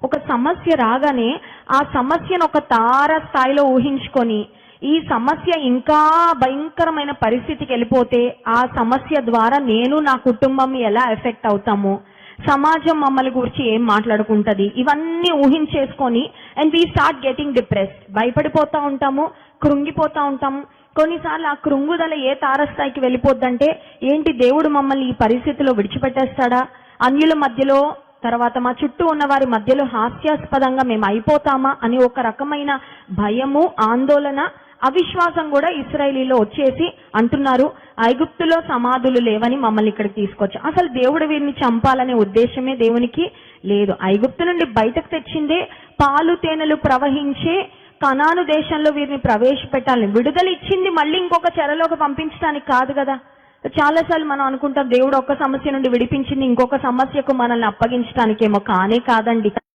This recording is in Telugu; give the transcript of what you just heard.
ఒక సమస్య రాగానే ఆ సమస్యను ఒక తార స్థాయిలో ఊహించుకొని ఈ సమస్య ఇంకా భయంకరమైన పరిస్థితికి వెళ్ళిపోతే ఆ సమస్య ద్వారా నేను నా కుటుంబం ఎలా ఎఫెక్ట్ అవుతాము, సమాజం మమ్మల్ని గురించి ఏం మాట్లాడుకుంటది, ఇవన్నీ ఊహించేసుకొని and we start getting depressed. భయపడిపోతూ ఉంటాము, కృంగిపోతూ ఉంటాము. కొన్నిసార్లు ఆ కృంగుదల ఏ తారస్థాయికి వెళ్ళిపోద్దంటే, ఏంటి దేవుడు మమ్మల్ని ఈ పరిస్థితిలో విడిచిపెట్టేస్తాడా, అన్యుల మధ్యలో తర్వాత మా చుట్టూ ఉన్న వారి మధ్యలో హాస్యాస్పదంగా మేము అయిపోతామా అని ఒక రకమైన భయము, ఆందోళన, అవిశ్వాసం కూడా ఇశ్రాయేలీలో వచ్చేసి అంటున్నారు, ఐగుప్తులో సమాధులు లేవని మమ్మల్ని ఇక్కడికి తీసుకొచ్చా. అసలు దేవుడు వీరిని చంపాలనే ఉద్దేశమే దేవునికి లేదు. ఐగుప్తు నుండి బయటకు తెచ్చిందే పాలు తేనెలు ప్రవహించే కనాను దేశంలో వీరిని ప్రవేశపెట్టాలని. విడుదల ఇచ్చింది మళ్ళీ ఇంకొక చెరలోకి పంపించడానికి కాదు కదా. చాలాసార్లు మనం అనుకుంటాం దేవుడు ఒక్క సమస్య నుండి విడిపించింది ఇంకొక సమస్యకు మనల్ని అప్పగించడానికేమో. కానే కాదండి.